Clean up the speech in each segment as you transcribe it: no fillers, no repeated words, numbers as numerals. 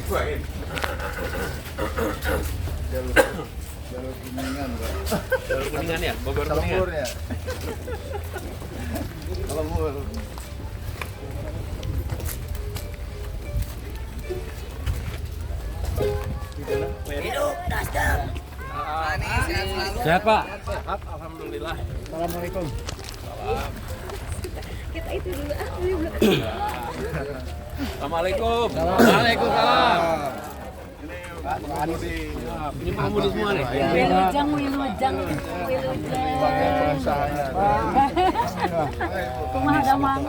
Jalur Kuningan, Pak. Jalur Kuningan ya, Bogor Salah Kuningan. mur ya. Salah mur. Hidup Nasdem. Sehat Pak? Sehat, alhamdulillah. Assalamualaikum. Kita itu dulu Assalamualaikum. Waalaikumsalam. Ini pengemudi semua nih. Wilujeng. Kumaha damang.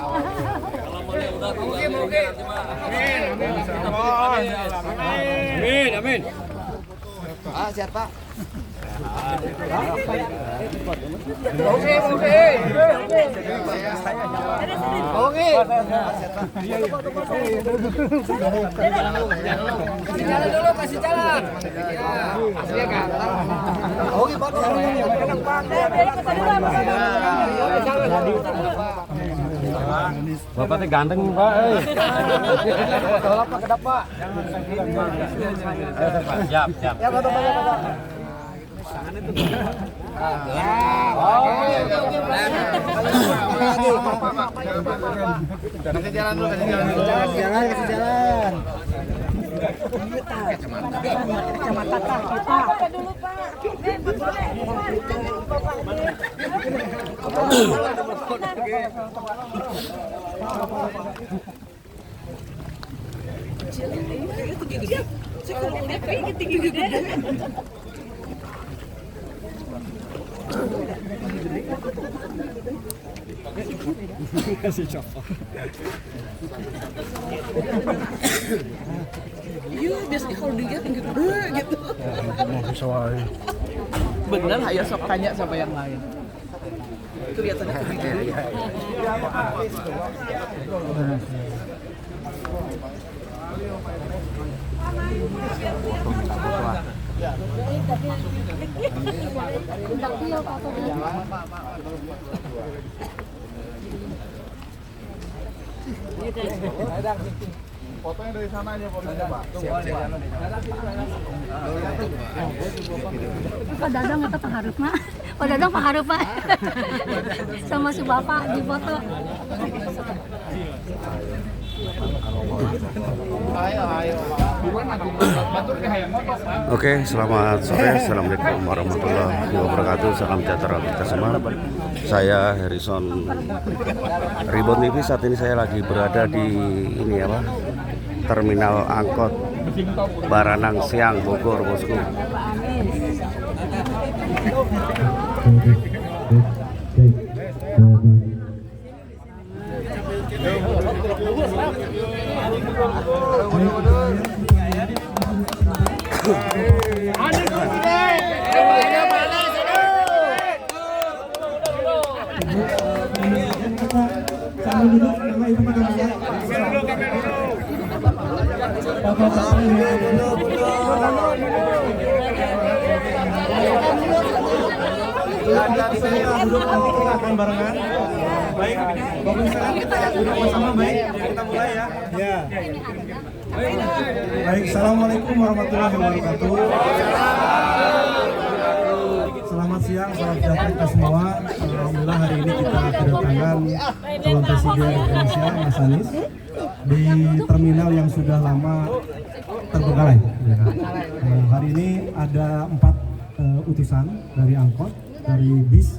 Amin. Sehat, Pak. Kasih jalan. Bapak teh ganteng Pak. Tolong Pak, kedap Pak. Siap. Ya, betul. Kasih jalan dulu, kasih jalan. Kacamata kita. Dulu Pak. Kasih copot. Iya, biasanya kalau dilihat yang gede gitu. Bener, ayo sok tanya sama yang lain. Kelihatannya gede. Fotonya dari sana aja, fotonya Pak. Pak Dadang itu pengharap Pak. Pak Dadang pengharap Pak. Sama si Bapak di foto. Oke, selamat sore. Assalamualaikum warahmatullahi wabarakatuh. Salam sejahtera kita semua. Saya Harrison Ribon TV. Saat ini saya lagi berada di Terminal Angkot Baranang Siang, Bogor, bosku. Akan barengan. Baik, pemirsa kita duduk bersama baik. Kita mulai ya. Ya. Baik, assalamualaikum warahmatullahi wabarakatuh. Selamat siang, salam sejahtera kita semua. Alhamdulillah hari ini kita kedatangan calon presiden Indonesia Mas Anies di terminal yang sudah lama terbengkalai. Hari ini ada 4 utusan dari angkot, dari bis,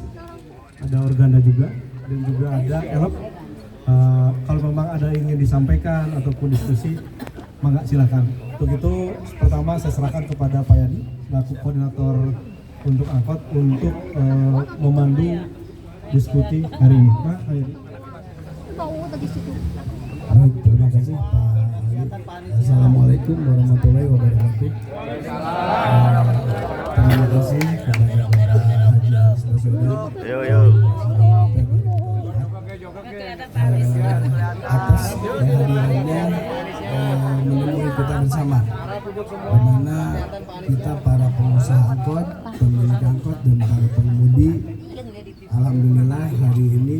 ada organda juga, dan juga ada elop. Kalau memang ada yang ingin disampaikan ataupun diskusi, mangga silakan. Untuk itu pertama saya serahkan kepada Pak Yani selaku koordinator untuk angkot untuk memandu diskusi hari ini. Pak Yani. Baik, terima kasih Pak Ali. Assalamualaikum warahmatullahi wabarakatuh. Terima kasih kepada Bapak Haji Nasional atas kehadirannya menemui kita bersama, di mana kita para pengusaha angkot, pemilik angkot dan para pengemudi, alhamdulillah hari ini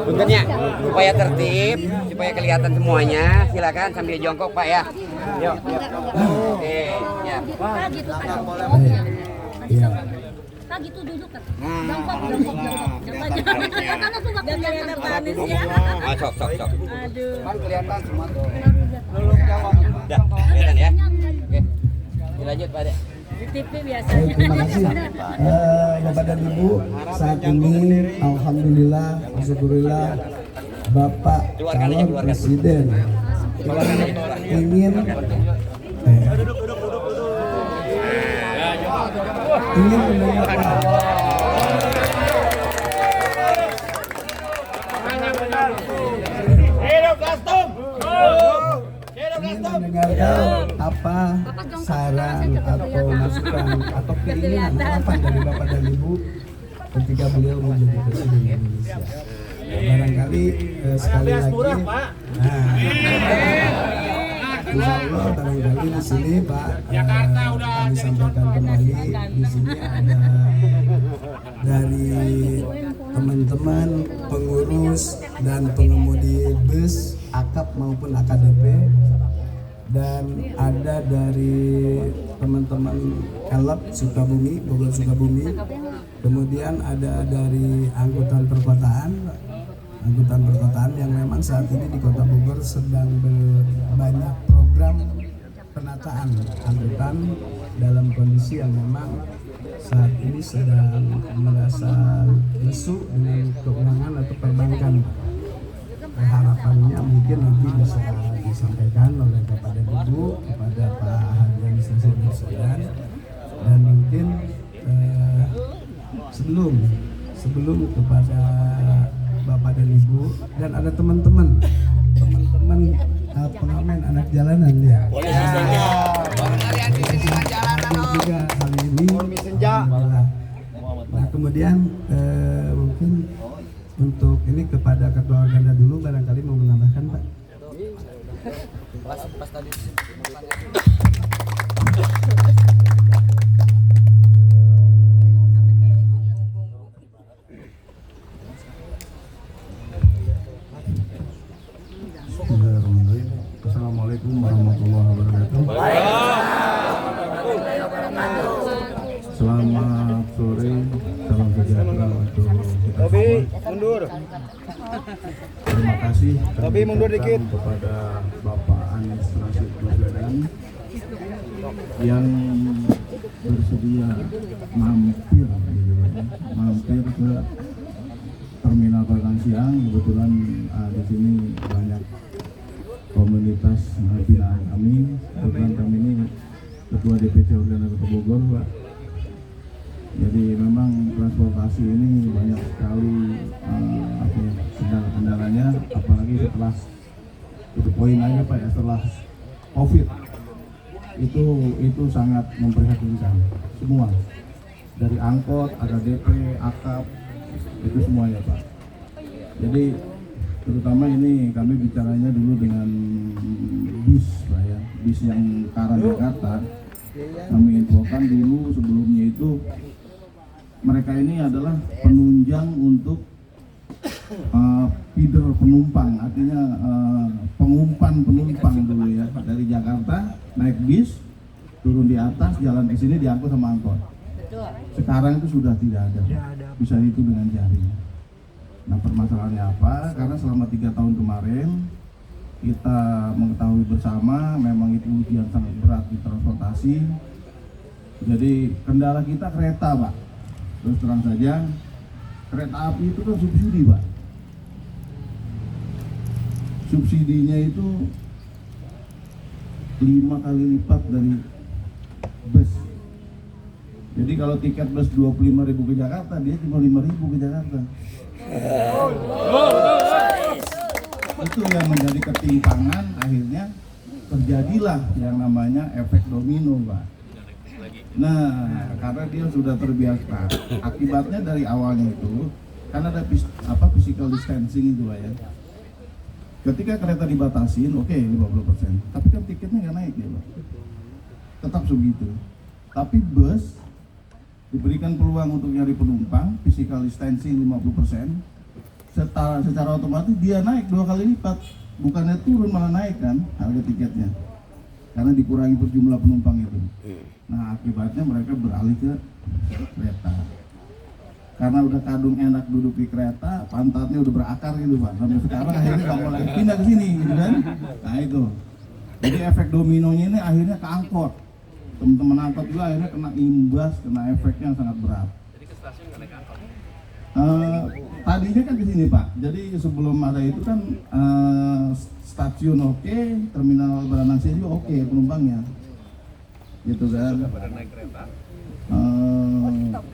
Puntennya, supaya tertib, supaya kelihatan semuanya. Silakan sambil jongkok Pak ya. Yuk. Oke, ya. Pak gitu kan. Iya. Pak gitu duduk kan. Jongkok. Kan aku nggak kelihatan manis ya. Sok. Aduh. Kan kelihatan semua tuh. Udah, kelihatan ya. Oke. Dilanjut Pak. Di TV Baik, biasanya. terima kasih Bapak dan Ibu. Saat ini alhamdulillah, syukurillah Bapak calon presiden ingin mendengarkan apa saran atau masukan atau keinginan harapan dari Bapak dan Ibu ketika beliau menjadi presiden Indonesia. Barangkali sekali lagi, insya Allah barangkali di sini Pak kami sampaikan kembali di sini ada dari teman-teman pengurus dan pengemudi bus AKAP maupun AKDP, dan ada dari teman-teman Elop Sukabumi, Bogor Sukabumi, kemudian ada dari angkutan perkotaan yang memang saat ini di Kota Bogor sedang banyak program penataan angkutan dalam kondisi yang memang saat ini sedang merasa lesu dengan keuangan atau perbankan. Harapannya mungkin nanti bisa disampaikan oleh Bapak dan Ibu kepada Pak Administrasi Presiden, dan mungkin sebelum kepada Bapak dan Ibu dan ada teman-teman pengamen anak jalanan ya. Juga kali ini. Nah kemudian mungkin untuk ini kepada Ketua Organda dulu barangkali mau menambahkan Pak. Pas tadi. Assalamualaikum warahmatullahi wabarakatuh. Selamat sore, salam sejahtera untuk kita semua. Terima kasih kami ucapkan kepada Bapak Anies Rashid Baswedan yang bersedia mampir ke Terminal Padang Siang. Kebetulan di sini banyak komunitas binaan kami. Kebetulan kami ini Ketua DPC Organda Kota Bogor, Pak. Jadi memang transportasi ini banyak sekali kendala-kendalanya, apalagi setelah itu poin aja Pak ya, setelah COVID itu sangat memprihatinkan semua, dari angkot, AKDP, AKAP, itu semuanya Pak. Jadi terutama ini kami bicaranya dulu dengan bis Pak ya, bis yang ke arah Jakarta. Kami infokan dulu sebelumnya itu mereka ini adalah penunjang untuk feeder penumpang, artinya pengumpan penumpang dulu ya, dari Jakarta naik bis, turun di atas, jalan ke sini diangkut sama angkot. Sekarang itu sudah tidak ada, bisa itu dengan jaring. Nah permasalahannya apa? Karena selama 3 tahun kemarin kita mengetahui bersama memang itu ujian sangat berat di transportasi. Jadi kendala kita kereta Pak. Terus terang saja, kereta api itu kan subsidi Pak. Subsidinya itu 5 kali lipat dari bus. Jadi kalau tiket bus 25.000 ke Jakarta, dia cuma 5.000 ke Jakarta. Itu yang menjadi ketimpangan, akhirnya terjadilah yang namanya efek domino Pak. Nah, karena dia sudah terbiasa, akibatnya dari awalnya itu kan ada physical distancing itu Pak ya. Ketika kereta dibatasin, oke 50%, tapi kan tiketnya nggak naik ya Pak, tetap segitu. Tapi bus diberikan peluang untuk nyari penumpang, physical distancing 50%, secara otomatis dia naik 2 kali lipat, bukannya turun malah naik kan harga tiketnya, karena dikurangi per jumlah penumpang itu. Nah akibatnya mereka beralih ke kereta, karena udah kadung enak duduk di kereta, pantatnya udah berakar gitu Pak, sampai sekarang akhirnya nggak mau lagi pindah ke sini gitu kan. Nah itu, jadi efek dominonya ini akhirnya ke angkot. Teman-teman angkot juga akhirnya kena imbas, kena efeknya yang sangat berat. Jadi ke stasiun nggak naik angkot? Tadinya kan ke sini Pak, jadi sebelum ada itu kan stasiun oke, terminal Baranangsia juga oke penumpangnya, gitu kan. Pada naik kereta?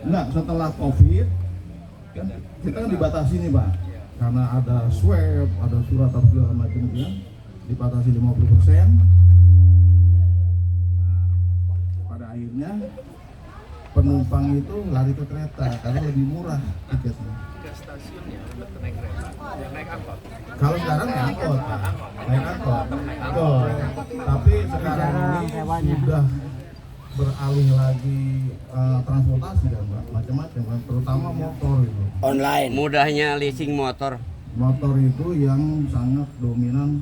Enggak, setelah COVID kan kita kan dibatasi nih Pak, karena ada swab, ada surat atau segala macam itu kan, dibatasi 50%. Pada akhirnya penumpang itu lari ke kereta karena lebih murah tiketnya. Ke stasiunnya untuk naik kereta, yang naik angkot. Kalau sekarang naik angkot, naik angkot. Betul. Tapi sekarang ini sudah beralih lagi transportasi kan, Pak, macam-macam kan, terutama motor itu. Online. Mudahnya leasing motor. Motor itu yang sangat dominan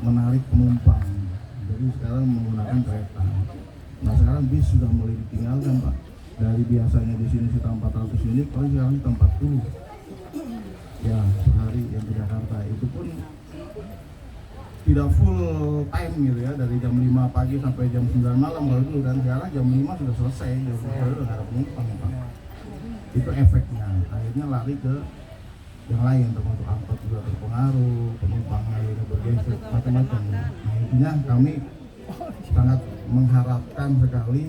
menarik penumpang. Jadi sekarang menggunakan kereta. Nah sekarang bis sudah mulai ditinggalkan Pak. Dari biasanya di sini sekitar 400 unit, kalau sekarang kita 40. Ya sehari yang ke Jakarta itu pun tidak full time gitu ya, dari jam 5 pagi sampai jam 9 malam kalau itu, dan sekarang jam 5 sudah selesai, sudah nggak ada penumpang Pak. Itu efeknya, akhirnya lari ke yang lain, termasuk angkot juga terpengaruh, penumpangnya akhirnya bergeser, macam-macam. Nah intinya kami sangat mengharapkan sekali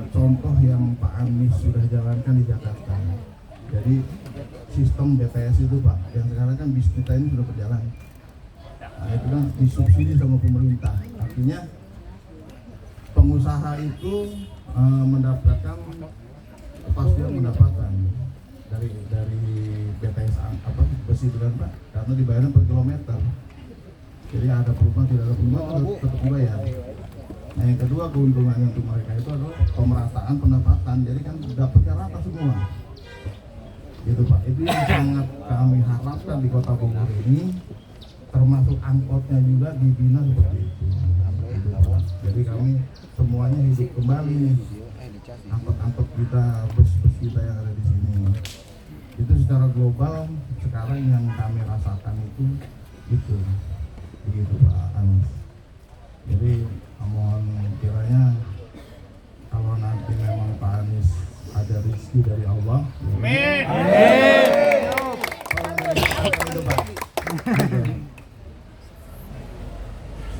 contoh yang Pak Anies sudah jalankan di Jakarta. Jadi sistem BTS itu Pak, yang sekarang kan bis kita ini sudah berjalan. Nah, itu kan disubsidi sama pemerintah. Artinya pengusaha itu mendapatkan kepastian pendapatan dari BTS bus itu kan Pak, karena dibayarnya per kilometer. Jadi ada perubahan tidak ada perubahan tetap dibayar. Nah yang kedua keuntungannya untuk mereka itu adalah pemerataan pendapatan. Jadi kan dapatnya rata semua. Gitu Pak. Itu yang sangat kami harapkan di Kota Bogor ini, termasuk angkotnya juga dibina seperti itu. Gitu, Pak. Jadi kami semuanya hidup kembali nih. Angkot-angkot kita, bus-bus kita yang ada di sini. Itu secara global sekarang yang kami rasakan itu gitu. Begitu Pak Anies. Jadi mohon kiranya kalau nanti memang Pak Anies ada rezeki dari Allah. Amin.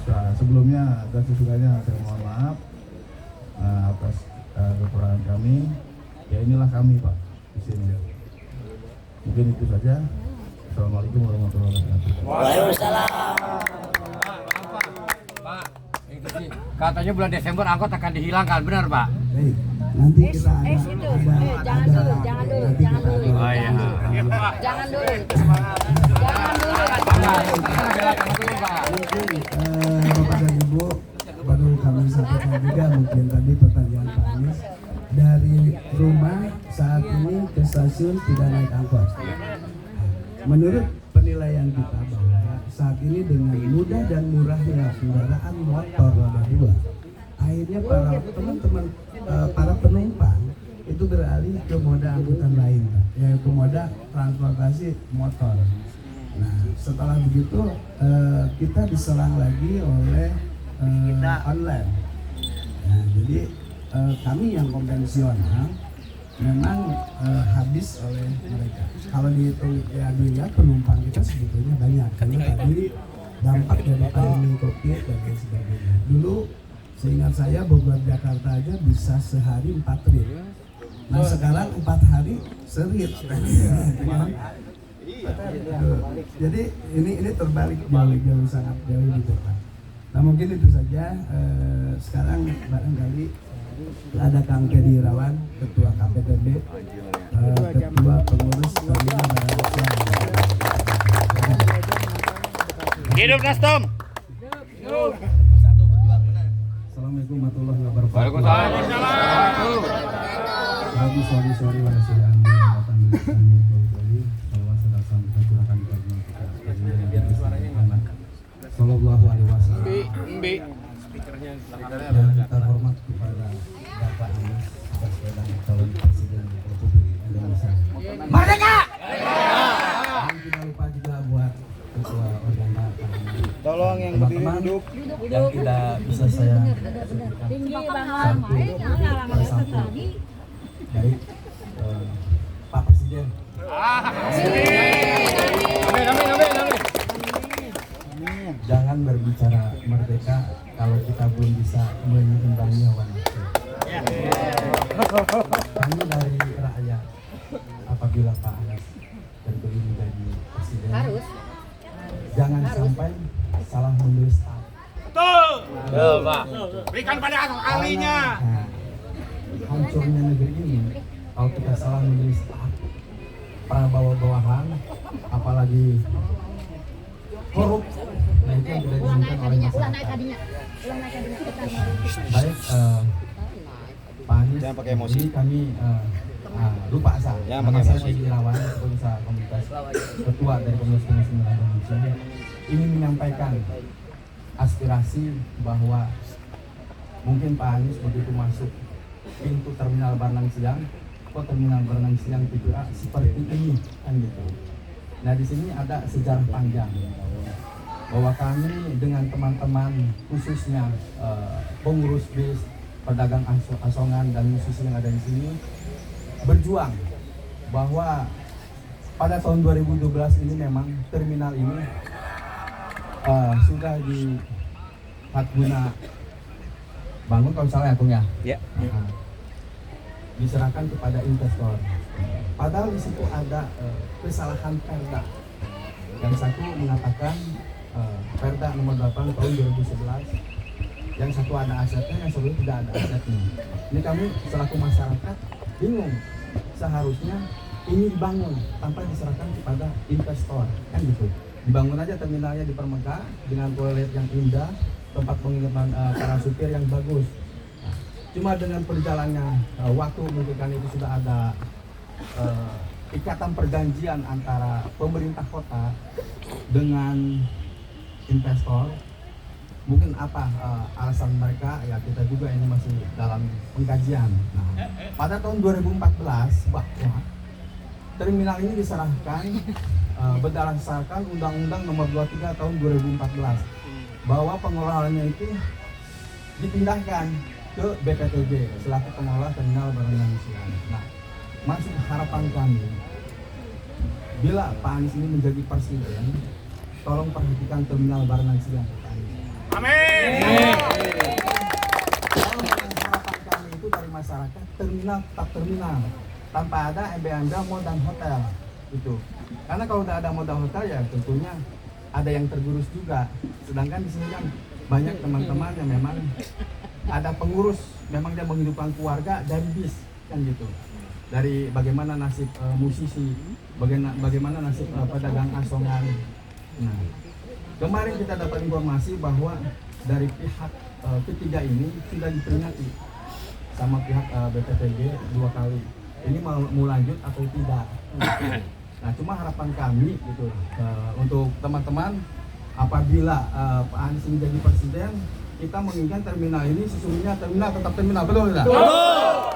Nah, sebelumnya dan sesudahnya saya mohon maaf atas kekurangan kami. Ya inilah kami Pak di sini. Mungkin itu saja. Assalamualaikum warahmatullahi wabarakatuh. Waalaikumsalam. Pak, itu sih katanya bulan Desember angkot akan dihilangkan, benar Pak? Baik, nanti kita ada jangan dulu. Oh iya. Jangan dulu. mungkin Bapak dan Ibu baru kami sampaikan juga mungkin tadi pertanyaan Pak Anies, dari rumah saat ini ke stasiun tidak naik angkot. Menurut penilaian kita bahwa saat ini dengan mudah dan murahnya kendaraan motor roda 2, akhirnya para penumpang itu beralih ke moda angkutan lain, yaitu moda transportasi motor. Nah, setelah begitu kita diserang lagi oleh online. Nah, jadi kami yang konvensional memang habis oleh mereka. Kalau dihitung ya dilihat penumpang kita sebetulnya banyak, karena tadi dampak dari pandemi COVID dan lain sebagainya. Dulu seingat saya Bogor Jakarta aja bisa sehari 4 trip. Nah sekarang 4 hari serit. Jadi ini terbalik jauh sangat jauh gitu Pak. Nah mungkin itu saja. Sekarang barangkali ada Kang Teddy Irawan, Ketua KPTB, Ketua Pengurus Terminal Baranangsia. Hidup Nasdem. Assalamualaikum warahmatullahi wabarakatuh. Waalaikumsalam. Rabbi sorry warahmatullahi Sallallahu alaihi wasallam. Yang terhormat kepada Bapak Anies Baswedan calon presiden Republik Indonesia. Merdeka! Dan tidak lupa juga buat ketua organda. Tolong yang teman-teman yang tidak bisa saya satu dari Pak Presiden. Jangan berbicara merdeka kalau kita belum bisa menyeimbangi hawa nafsu. Kami dari rakyat, apabila Pak Anies terpilih menjadi presiden, jangan sampai salah memilih staf. Betul, Pak. Berikan pada ahlinya. Nah, hancurnya negeri ini kalau kita salah memilih staf, prabawa-bawahan, apalagi korup, nah itu yang tidak diinginkan oleh masyarakat. Baik, Pak Anies, Jangan pakai emosi. jadi kami lupa saya. Jangan Nama pakai saya emosi. Edi Irawan, Ketua Komunitas Ketua dari Komunitas Muslim Indonesia, ingin menyampaikan aspirasi bahwa mungkin Pak Anies begitu masuk pintu terminal Baranang Siang, kok terminal Baranang Siang Tipura seperti ini kan gitu. Nah di sini ada sejarah panjang bahwa kami dengan teman-teman khususnya pengurus bis, pedagang asongan dan musisi yang ada di sini berjuang bahwa pada tahun 2012 ini memang terminal ini sudah di hak guna bangun kalau salah ya Kung ya. Nah, diserahkan kepada investor. Padahal di situ ada kesalahan Perda. Yang satu mengatakan Perda nomor 8 tahun 2011. Yang satu ada asetnya, yang satu tidak ada asetnya. Ini kami selaku masyarakat bingung. Seharusnya ini dibangun tanpa diserahkan kepada investor, kan gitu. Dibangun aja terminalnya di Permega dengan toilet yang indah, tempat penginapan para supir yang bagus. Nah, cuma dengan berjalannya waktu mungkin kan itu sudah ada ikatan perjanjian antara pemerintah kota dengan investor. Mungkin apa alasan mereka, ya kita juga ini masih dalam pengkajian. Nah, pada tahun 2014 bahwa terminal ini diserahkan berdasarkan Undang-Undang Nomor 23 tahun 2014 bahwa pengelolaannya itu dipindahkan ke BPTJ selaku pengelola terminal Baranang Siang. Nah, masuk harapan kami bila Pak Anies ini menjadi presiden, tolong perhatikan terminal Baranang Siang. Amin. Harapan kami itu dari masyarakat, terminal tetap terminal tanpa ada embel-embel mall dan hotel itu. Karena kalau udah ada modal hotel ya tentunya ada yang tergerus juga. Sedangkan di sini kan banyak teman-teman yang memang ada pengurus, memang dia menghidupkan keluarga dari bis kan gitu. Dari bagaimana nasib musisi, bagaimana nasib pedagang asongan. Nah, kemarin kita dapat informasi bahwa dari pihak ketiga ini sudah diperingati sama pihak BPTJ 2 kali. Ini mau lanjut atau tidak? Nah, cuma harapan kami gitu untuk teman-teman, apabila Pak Anies menjadi presiden, kita menginginkan terminal ini sesungguhnya terminal tetap terminal, betul tidak? Betul.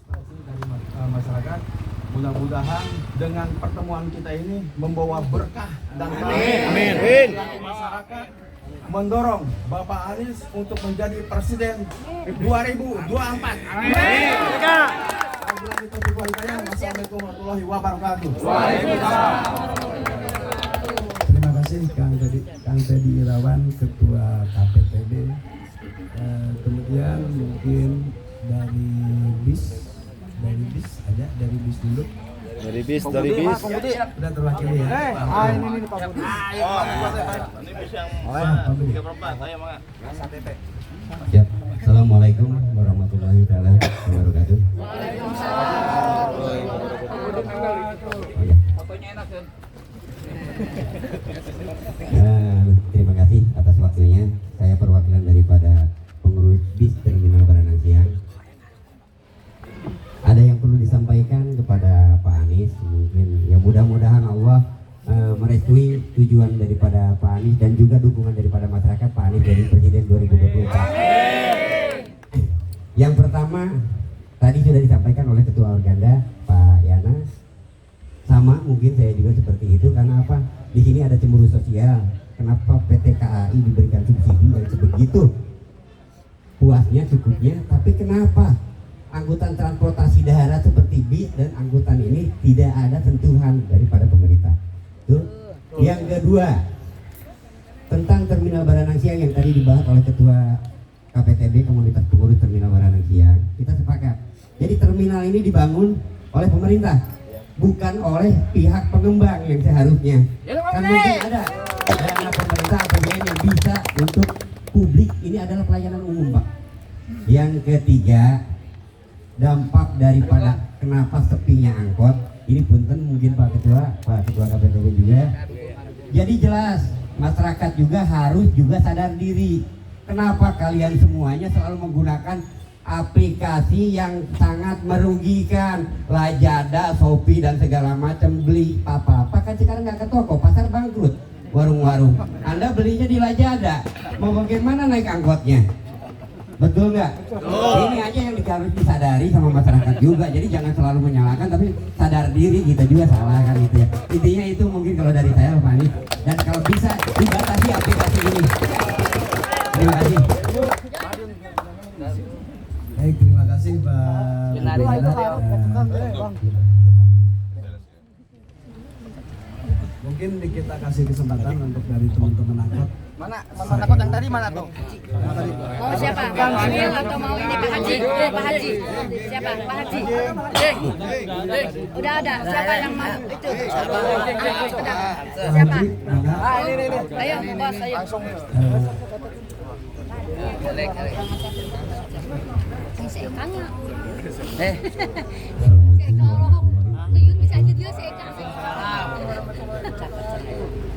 Aspirasi dari masyarakat, mudah-mudahan dengan pertemuan kita ini membawa berkah dan Amin. masyarakat mendorong Bapak Anies untuk menjadi presiden 2024. Amin. Assalamualaikum warahmatullahi wabarakatuh. Terima kasih Kang Teddy Irawan, Ketua KPPD. Kemudian mungkin dari bis ada dari bis dulu. Dari bis. Udah terwakili ya. Ini Pak Budi. Ini bis yang 3/4. Ayo Mang. Ya, Assalamualaikum warahmatullahi wabarakatuh. Terima kasih atas waktunya. Saya perwakilan daripada pengurus bis Terminal Baranang merestui tujuan daripada Pak Anies dan juga dukungan daripada masyarakat Pak Anies jadi Presiden 2024. Yang pertama tadi sudah disampaikan oleh Ketua Organda Pak Yana, sama mungkin saya juga seperti itu karena apa? Di sini ada cemburu sosial. Kenapa PT KAI diberikan subsidi yang sebegitu puasnya, cukupnya, tapi kenapa angkutan transportasi darat seperti bis dan angkutan ini tidak ada sentuhan daripada pemerintah? Tuh. Yang kedua, tentang Terminal Baranang Siang yang tadi dibahas oleh Ketua KPTB Komunitas Pengurus Terminal Baranang Siang, kita sepakat. Jadi terminal ini dibangun oleh pemerintah, bukan oleh pihak pengembang yang seharusnya. Kan mungkin ada dana pemerintah APBN yang bisa untuk publik, ini adalah pelayanan umum, Pak. Yang ketiga, dampak daripada kenapa sepinya angkot ini punten mungkin Pak Ketua KPTB juga. Jadi jelas masyarakat juga harus juga sadar diri. Kenapa kalian semuanya selalu menggunakan aplikasi yang sangat merugikan, Lazada, Shopee dan segala macam, beli apa-apa kan sekarang nggak ke toko, pasar bangkrut, warung-warung. Anda belinya di Lazada, mau bagaimana naik angkotnya? Betul nggak? Ini aja yang harus disadari sama masyarakat juga. Jadi jangan selalu menyalahkan, tapi sadar diri kita juga salah kan itu ya. Intinya itu mungkin kalau dari saya Pak Anies. Dan kalau bisa dibatasi aplikasi ini. Terima kasih. Baik, terima kasih Pak. Mungkin kita kasih kesempatan untuk dari teman-teman angkot. Mana angkot yang tadi mana tuh? Mau siapa? Bang Emil atau mau ini Pak Haji? Pak Haji. Siapa? Pak Haji. Udah ada. Siapa yang mau itu? Siapa? Ayo, bos, ayo. Saya tanya. Bisa aja dia saya kasih.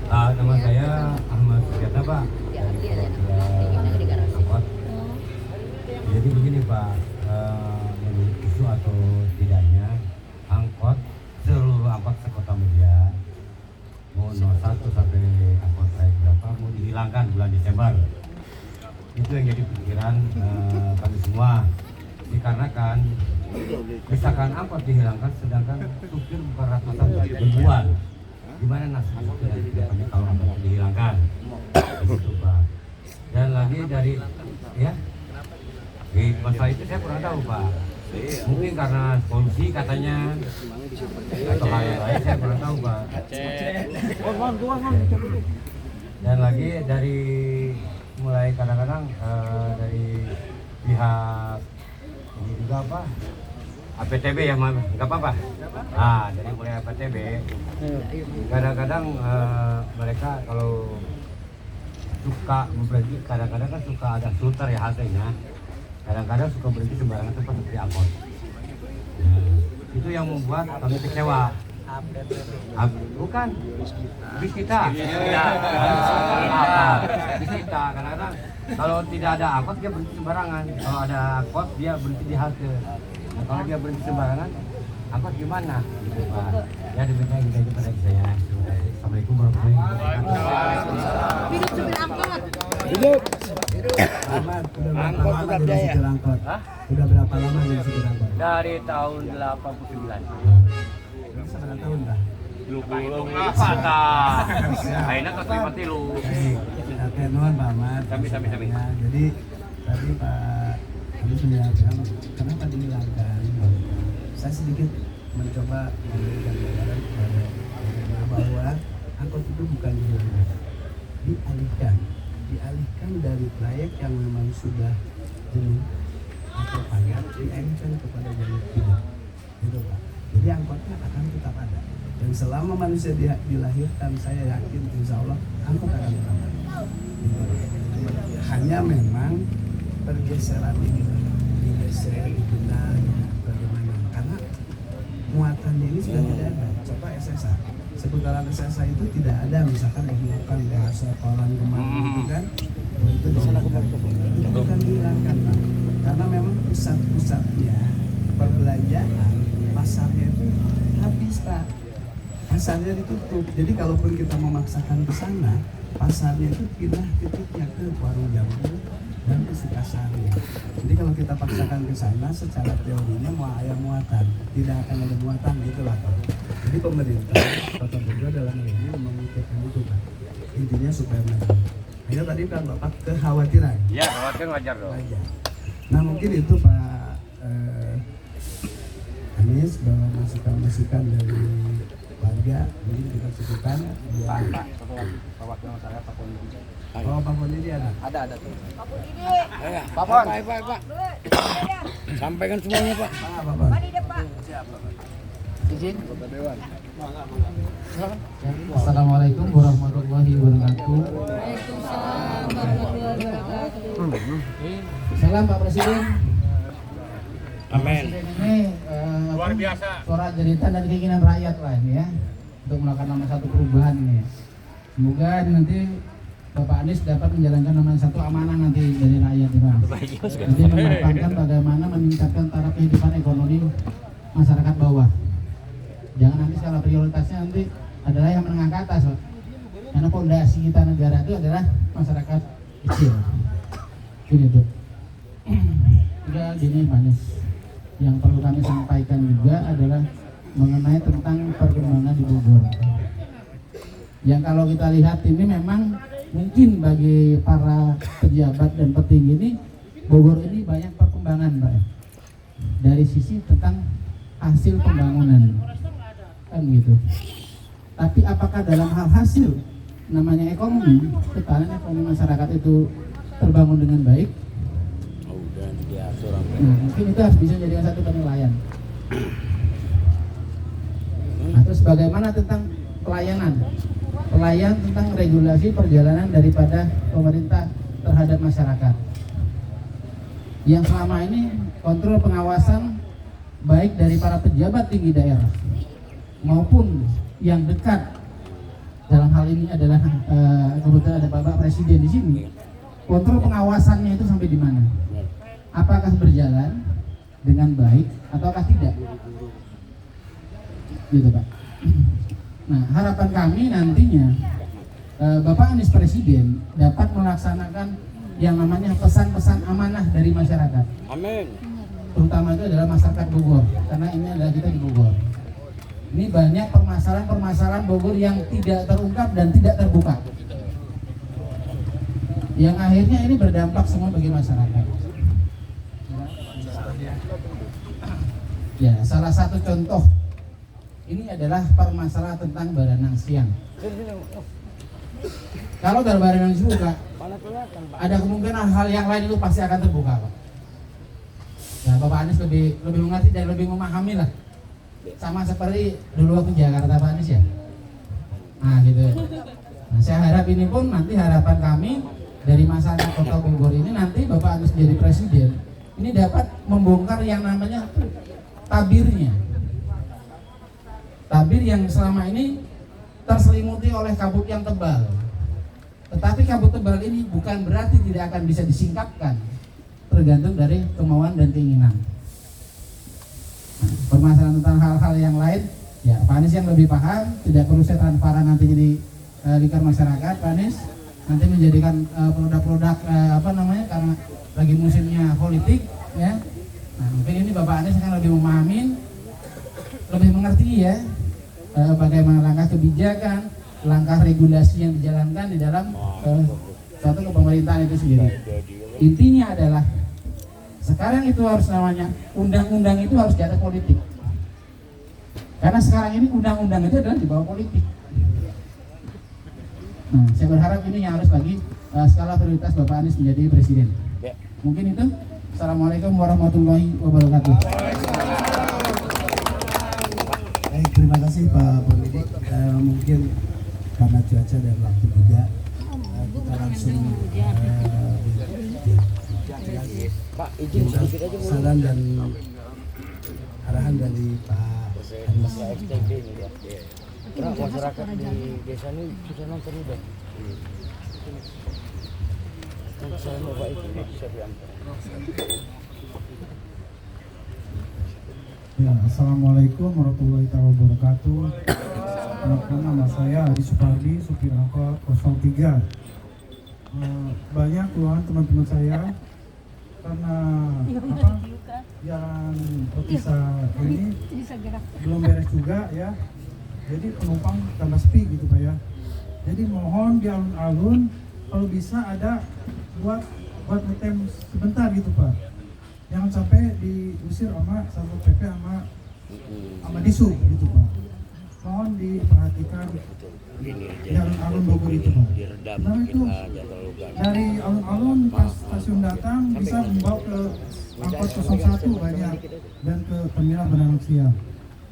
Nama saya Ahmad Suryata, Pak. Jadi begini Pak, isu atau tidaknya angkot, seluruh angkot sekota Mulia mau 01 sampai angkot naik berapa mau dihilangkan bulan Desember. Itu yang jadi pikiran kami semua. Dikarenakan misalkan angkot dihilangkan sedangkan supir bukan ratusan ribuan, gimana nasib supir kalau angkot dihilangkan? Itu Pak. Dan lagi dari ya di masalah itu saya kurang tahu Pak. Mungkin karena polusi katanya atau hal yang lain saya kurang tahu Pak. Dan lagi dari mulai kadang-kadang dari pihak ini juga apa APTB ya nggak apa-apa. Dari mulai APTB kadang-kadang mereka kalau suka berhenti, kadang-kadang kan suka ada filter ya haltenya, kadang-kadang suka berhenti sembarangan tempat seperti angkot. Itu yang membuat kami kecewa. Bukan bis kita, bis kita kadang-kadang kalau tidak ada angkot dia berhenti sembarangan, kalau ada angkot dia berhenti di halte. Nah, kalau dia berhenti sembarangan, angkot gimana? Gitu, Pak. Ya demikian kita itu pada saya. Assalamualaikum warahmatullahi wabarakatuh. Hidup supir angkot. Hidup. Ahmad, udah berapa lama jadi supir angkot? Udah berapa lama jadi supir angkot? Dari tahun 89. Seberapa tahun dah? Apa dah? Aina ke mati lu. Oke, nuhun Pak Ahmad. Sami. Ya, jadi tadi Pak Anies menjelaskan kenapa dihilangkan. Saya sedikit mencoba memberikan gambaran bahwa angkot itu bukan dihilangkan, dialihkan dari trayek yang memang sudah jenuh atau padat, dialihkan kepada jalur tidak, gitu Pak. Jadi angkotnya akan tetap ada. Dan selama manusia dilahirkan, saya yakin insya Allah angkot akan tetap ada. Hanya memang pergeseran ini digeser, dipindah, bagaimana? Karena muatannya ini sudah tidak ada. Coba SSA, seputaran SSA itu tidak ada, misalkan dihilangkan bahasa koran kemana gitu kan? Itu dihilangkan. Itu bukan dihilangkan, Pak. Karena memang pusat-pusatnya perbelanjaan pasarnya itu habis Pak. pasarnya ditutup. Jadi kalaupun kita memaksakan ke sana, pasarnya itu pindah titiknya ke warung jamu dan ke Sukasari. Jadi kalau kita paksakan ke sana, secara teorinya mau ayam muatan, tidak akan ada muatan gitulah Pak. Jadi pemerintah Kota Bogor dalam hal ini memikirkan itu Pak. Intinya supaya maju. Hanya tadi kan Bapak kekhawatiran. Ya, khawatir wajar dong. Wajar. Nah mungkin itu Pak Anies bahwa masukan-masukan dari warga mungkin kita cukupkan. Oh Pak Pondidi ada? Ada tuh. Pak Pon. Pak. Sampaikan semuanya Pak. Pak Pon. Izin. Assalamualaikum warahmatullahi wabarakatuh. Salam Pak Presiden. Amin. Ini luar biasa. Suara jeritan dan keinginan rakyat lah ini ya, untuk melakukan satu perubahan ini. Semoga nanti Bapak Anies dapat menjalankan satu amanah nanti dari rakyat ya Pak. Nanti mengedepankan bagaimana meningkatkan taraf kehidupan ekonomi masyarakat bawah. Jangan nanti skala prioritasnya nanti adalah yang menengah ke atas Pak. Karena fondasi kita negara itu adalah masyarakat kecil. Gitu. Juga gini Pak Anies, yang perlu kami sampaikan juga adalah mengenai tentang perkembangan di Bogor. Yang kalau kita lihat ini memang mungkin bagi para pejabat dan petinggi ini, Bogor ini banyak perkembangan Pak, dari sisi tentang hasil pembangunan kan gitu. Tapi apakah dalam hal hasil namanya ekonomi, ketahanan ekonomi masyarakat itu terbangun dengan baik? Nah, mungkin itu harus bisa jadi satu penilaian. Nah, terus bagaimana tentang pelayanan tentang regulasi perjalanan daripada pemerintah terhadap masyarakat yang selama ini kontrol pengawasan baik dari para pejabat tinggi daerah maupun yang dekat, dalam hal ini adalah kebetulan ada Bapak Presiden di sini, kontrol pengawasannya itu sampai di mana? Apakah berjalan dengan baik ataukah tidak? Gitu Pak. Nah, harapan kami nantinya Bapak Anies Presiden dapat melaksanakan yang namanya pesan-pesan amanah dari masyarakat. Amin. Terutama itu adalah masyarakat Bogor, karena ini adalah kita di Bogor. Ini banyak permasalahan Bogor yang tidak terungkap dan tidak terbuka, yang akhirnya ini berdampak semua bagi masyarakat. Ya, salah satu contoh ini adalah permasalahan tentang Baranang Siang. Kalau dari Baranang dibuka, ada kemungkinan hal yang lain itu pasti akan terbuka, Pak. Ya, Bapak Anies lebih mengerti dan lebih memahami lah. Sama seperti dulu waktu Jakarta Pak Anies ya. Nah gitu. Nah, saya harap ini pun nanti harapan kami dari masyarakat Kota Bogor ini nanti Bapak Anies jadi presiden, ini dapat membongkar yang namanya tabirnya. Tabir yang selama ini terselimuti oleh kabut yang tebal. Tetapi kabut tebal ini bukan berarti tidak akan bisa disingkapkan, tergantung dari kemauan dan keinginan. Nah, permasalahan tentang hal-hal yang lain, ya Pak Anies yang lebih paham, tidak perlu saya transparan nanti jadi lingkar masyarakat. Pak Anies nanti menjadikan produk-produk karena lagi musimnya politik, ya. Nah, mungkin ini Bapak Anies akan lebih memahami, lebih mengerti ya bagaimana langkah kebijakan, langkah regulasi yang dijalankan di dalam suatu kepemerintahan itu sendiri. Intinya adalah sekarang itu harus namanya undang-undang itu harus di atas politik. Karena sekarang ini undang-undang itu adalah di bawah politik. Nah, saya berharap ini yang harus bagi skala prioritas Bapak Anies menjadi presiden. Mungkin itu. Assalamualaikum warahmatullahi wabarakatuh. Baik, terima kasih Pak Pondidi. Mungkin karena cuaca dan waktu juga kita langsung Pak, izin sedikit aja Bu. saran dan arahan dari Pak Anies. Karena masyarakat di desa ini sudah nonton udah. Saya mau Pak itu bisa diantar. Ya, Assalamualaikum warahmatullahi wabarakatuh. Nama saya Adi Supardi, supir angkot 03. Banyak keluhan teman-teman saya karena jalan terpisah ini belum beres juga ya. Jadi penumpang tambah sepi gitu Pak ya. Jadi mohon di alun-alun kalau bisa ada buat ngetem sebentar gitu Pak. Jangan sampai diusir sama Satpol PP sama Disub gitu Pak. Mohon diperhatikan di alun-alun Bogor itu Pak. Karena itu dari alun-alun pas stasiun datang bisa membawa ke angkot 01 banyak dan ke terminal Benang Siang.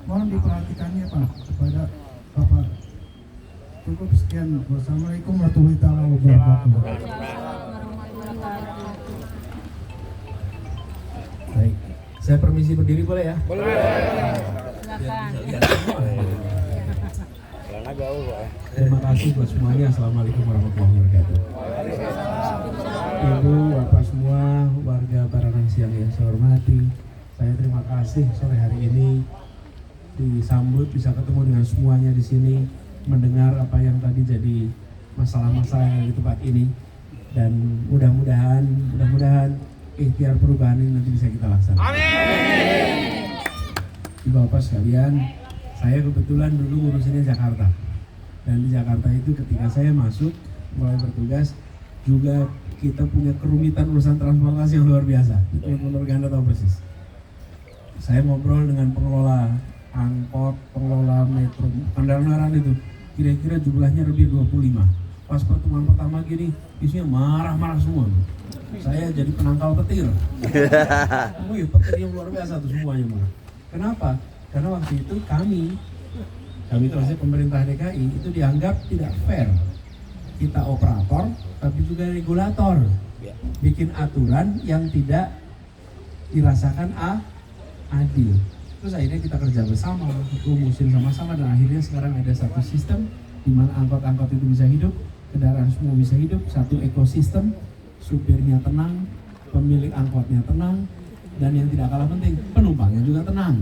Mohon diperhatikannya Pak kepada Bapak. Cukup sekian. Wassalamualaikum warahmatullahi wabarakatuh. Baik, saya permisi berdiri boleh ya? Boleh. Terima kasih buat semuanya. Assalamualaikum warahmatullahi wabarakatuh. Ibu, bapak semua, warga Baranang Siang yang saya hormati, saya terima kasih sore hari ini disambut bisa ketemu dengan semuanya di sini, mendengar apa yang tadi jadi masalah-masalah yang ada di tempat ini, dan mudah-mudahan ikhtiar perubahan ini nanti bisa kita laksanakan. Amin. Ibu bapak sekalian, saya kebetulan dulu ngurusinnya Jakarta, dan di Jakarta itu ketika saya masuk mulai bertugas juga kita punya kerumitan urusan transportasi yang luar biasa. Teman-teman Anda tahu persis. Saya ngobrol dengan pengelola angkot, pengelola metro, kendaraan itu kira-kira jumlahnya lebih 25. Pas pertemuan pertama gini, isinya marah-marah semua. Saya jadi penangkal petir. Wih, petir yang luar biasa tuh semuanya marah. Kenapa? Karena waktu itu kami termasuk pemerintah DKI itu dianggap tidak fair. Kita operator, tapi juga regulator. Bikin aturan yang tidak dirasakan adil. Terus akhirnya kita kerja bersama, rumusin sama-sama, dan akhirnya sekarang ada satu sistem di mana angkot-angkot itu bisa hidup, kendaraan semua bisa hidup, satu ekosistem, supirnya tenang, pemilik angkotnya tenang, dan yang tidak kalah penting, penumpangnya juga tenang.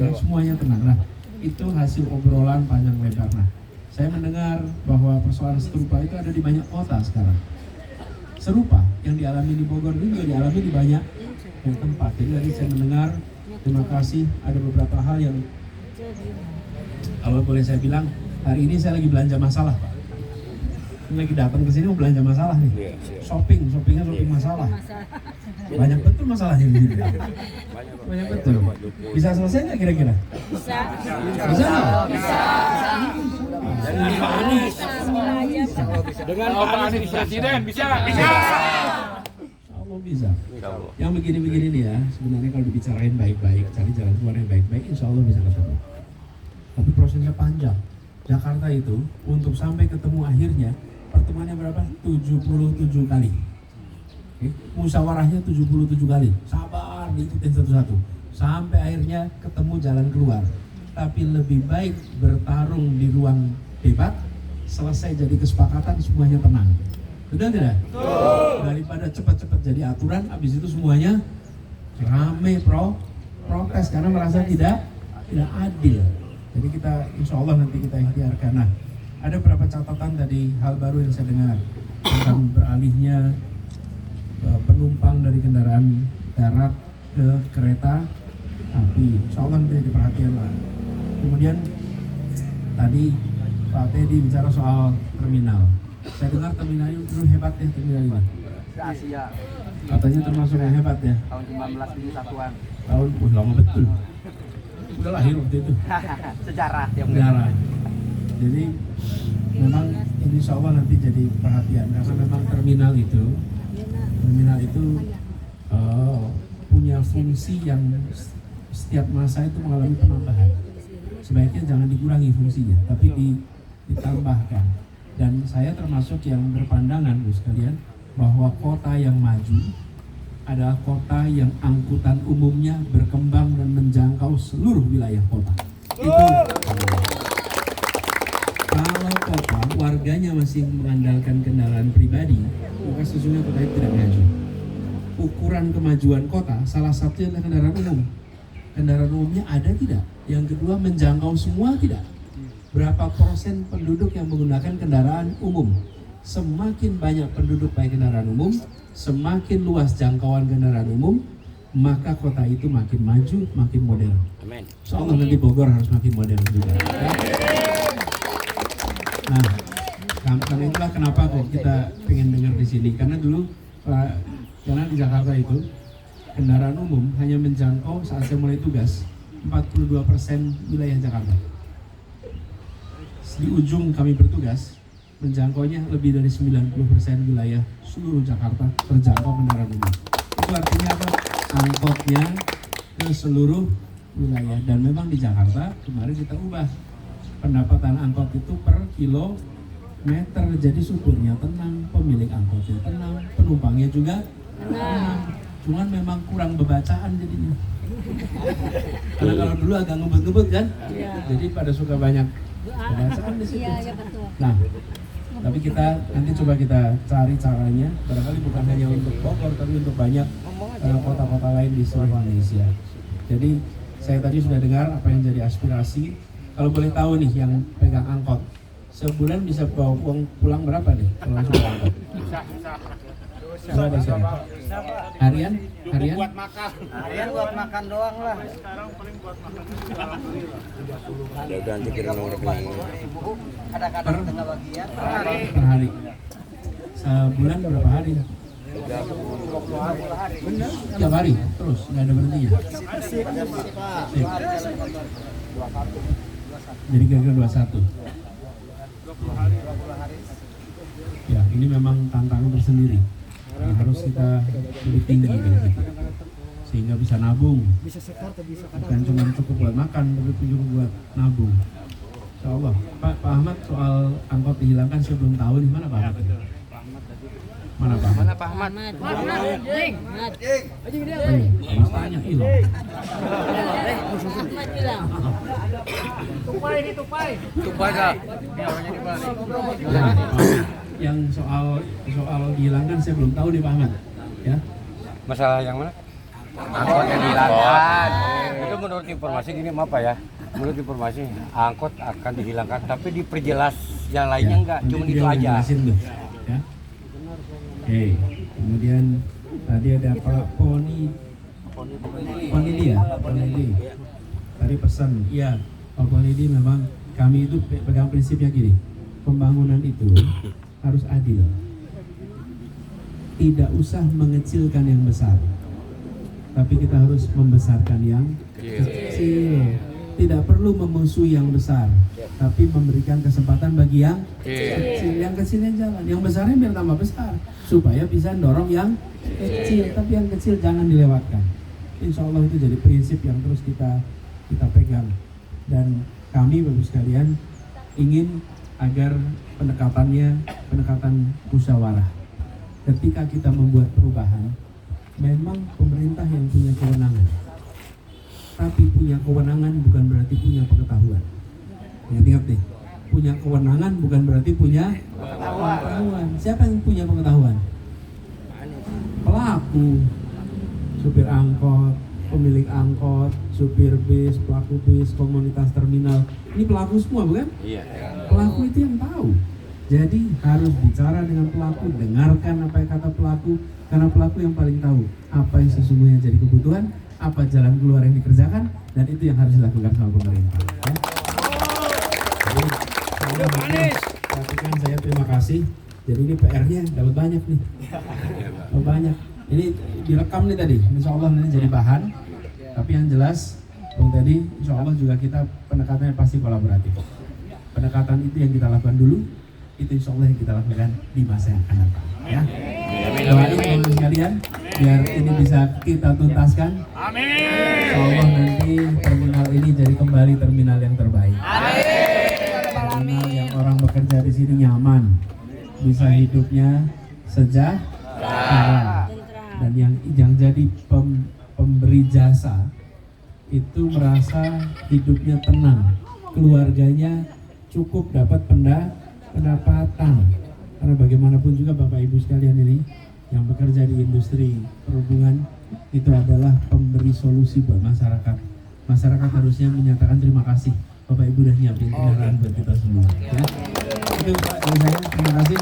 Dan semuanya tenang. Nah, itu hasil obrolan panjang lebar. Nah, saya mendengar bahwa persoalan serupa itu ada di banyak kota sekarang. Serupa yang dialami di Bogor juga dialami di banyak tempat. Jadi tadi saya mendengar, terima kasih, ada beberapa hal yang kalau boleh saya bilang, hari ini saya lagi belanja masalah Pak. Lagi datang ke sini mau belanja masalah nih. Shoppingnya masalah. Banyak betul masalahnya di sini. Banyak betul. Bisa selesai nggak kira-kira? Bisa nggak? Bisa. Dengan Pak Anies. Dengan Pak Anies Presiden bisa. Allah bisa. Yang begini-begini nih ya, sebenarnya kalau dibicarain baik-baik, cari jalan keluar yang baik-baik, insya Allah bisa ketemu. Tapi prosesnya panjang. Jakarta itu untuk sampai ketemu akhirnya pertemuannya berapa? 77 kali. Musyawarahnya 77 kali. Sabar, diikutin satu-satu. Sampai akhirnya ketemu jalan keluar. Tapi lebih baik bertarung di ruang debat, selesai jadi kesepakatan, semuanya tenang. Betul tidak? Daripada cepat-cepat jadi aturan, habis itu semuanya rame protes karena merasa tidak adil. Jadi kita, insya Allah nanti kita ikhtiarkan. Nah, ada beberapa catatan tadi, hal baru yang saya dengar tentang beralihnya penumpang dari kendaraan darat ke kereta api. Insya Allah nanti jadi perhatian lah. Kemudian tadi Pak Teddy bicara soal terminal. Saya dengar terminal ini dulu hebat ya, terminal ini. Asia. Katanya termasuk yang hebat ya. Tahun 1971-an. Tahun, lama betul. Udah lahir waktu itu. Sejarah. Jadi memang ini insya Allah nanti jadi perhatian karena memang terminal itu punya fungsi yang setiap masa itu mengalami penambahan. Sebaiknya jangan dikurangi fungsinya, tapi ditambahkan. Dan saya termasuk yang berpandangan, Bu sekalian, bahwa kota yang maju adalah kota yang angkutan umumnya berkembang dan menjangkau seluruh wilayah kota. Itu kalau kota warganya masih mengandalkan kendaraan pribadi, maka sesungguhnya kota itu tidak maju. Ukuran kemajuan kota salah satunya adalah kendaraan umum. Kendaraan umumnya ada tidak? Yang kedua menjangkau semua tidak? berapa persen penduduk yang menggunakan kendaraan umum. Semakin banyak penduduk pakai kendaraan umum, semakin luas jangkauan kendaraan umum, maka kota itu makin maju, makin modern. Amin. Insyaallah nanti Bogor harus makin modern juga. Nah, karena itulah kenapa kok kita pengen dengar di sini. Karena dulu, karena di Jakarta itu kendaraan umum hanya menjangkau saat saya mulai tugas 42% wilayah Jakarta. Di ujung kami bertugas, menjangkaunya lebih dari 90% wilayah seluruh Jakarta terjangkau kendaraan umum. Itu artinya apa? Angkotnya ke seluruh wilayah. Dan memang di Jakarta kemarin kita ubah pendapatan angkot itu per kilometer. Jadi supirnya tenang, pemilik angkotnya tenang, penumpangnya juga tenang. Cuman memang kurang bebacaan jadinya. Karena kalau dulu agak ngebut-ngebut kan, jadi pada suka banyak bebacaan di situ. Nah, tapi kita nanti coba kita cari caranya, barangkali bukan hanya untuk Bogor, tapi untuk banyak kota-kota lain di seluruh Indonesia. Jadi saya tadi sudah dengar apa yang jadi aspirasi. Kalau boleh tahu nih yang pegang angkot, sebulan bisa bawa uang pulang berapa nih kalau langsung angkot? Berapa siapa? Harian? Harian? Buat makan. Harian buat makan doang lah. Sekarang paling buat makan. Ya udah nanti kirim nomor rekening. Kadang-kadang tengah bagian. Per hari. Sebulan berapa hari? 20 hari. Benar? Tiap hari? Terus? Nggak ada berhentinya? Sip. Jadi kira-kira 21. 20 hari. Ya, ini memang tantangan tersendiri. Yang harus kita lebih tinggi dari kita. Sehingga bisa nabung. Bukan cuma cukup buat makan, tapi juga buat nabung. Insyaallah. Pak Ahmad, soal angkot dihilangkan saya belum tahu nih, mana Pak Ahmad? Mana Pak Ahmad? Pak Ahmad? Harus tanya hilang. Tupai kah? Yang soal dihilangkan saya belum tahu nih Pak Ahmad. Ya. Masalah yang mana? Angkot yang dihilangkan. Itu menurut informasi gini, maaf Pak ya. Menurut informasi angkot akan dihilangkan, tapi diperjelas yang lainnya enggak, cuma itu aja. Ya. Oke. Kemudian tadi ada Pak Poni dia. Tadi pesan, iya Pak Poni dia memang kami itu pegang prinsipnya gini. Pembangunan itu harus adil. Tidak usah mengecilkan yang besar, tapi kita harus membesarkan yang kecil. Tidak perlu memusuhi yang besar, tapi memberikan kesempatan bagi yang kecil. Yang kecilnya jalan, yang besarnya biar tambah besar, supaya bisa dorong yang kecil. Tapi yang kecil jangan dilewatkan. Insya Allah itu jadi prinsip yang terus kita pegang. Dan kami Bapak sekalian ingin agar pendekatan musyawarah. Ketika kita membuat perubahan, memang pemerintah yang punya kewenangan. Tapi punya kewenangan bukan berarti punya pengetahuan. Ingat deh, punya kewenangan bukan berarti punya pengetahuan. Siapa yang punya pengetahuan? Pelaku, supir angkot, pemilik angkot, supir bis, pelaku bis, komunitas terminal. Ini pelaku semua bukan? Iya. Pelaku itu yang tahu. Jadi harus bicara dengan pelaku, dengarkan apa yang kata pelaku, karena pelaku yang paling tahu apa yang sesungguhnya jadi kebutuhan, apa jalan keluar yang dikerjakan, dan itu yang harus dilakukan sama pemerintah. Ya. Jadi, saya terima kasih. Jadi ini PR-nya dapat banyak nih. Dapat banyak. Ini direkam nih tadi. Insya Allah nanti jadi bahan. Tapi yang jelas, tadi insya Allah juga kita pendekatannya pasti kolaboratif. Pendekatan itu yang kita lakukan dulu, itu insya Allah yang kita lakukan di masa yang akan datang. Ya. Doain teman-teman sekalian, biar ini bisa kita tuntaskan. Insya Allah nanti terminal ini jadi kembali terminal yang terbaik. Terminal yang orang bekerja di sini nyaman, bisa hidupnya sejahtera, dan yang jadi pemberi jasa itu merasa hidupnya tenang, keluarganya cukup dapat pendapatan. Karena bagaimanapun juga Bapak Ibu sekalian ini yang bekerja di industri perhubungan itu adalah pemberi solusi buat masyarakat. Masyarakat harusnya menyatakan terima kasih Bapak Ibu udah nyiapin kendaraan buat kita semua. Ya. Itu Pak dari saya. Terima kasih.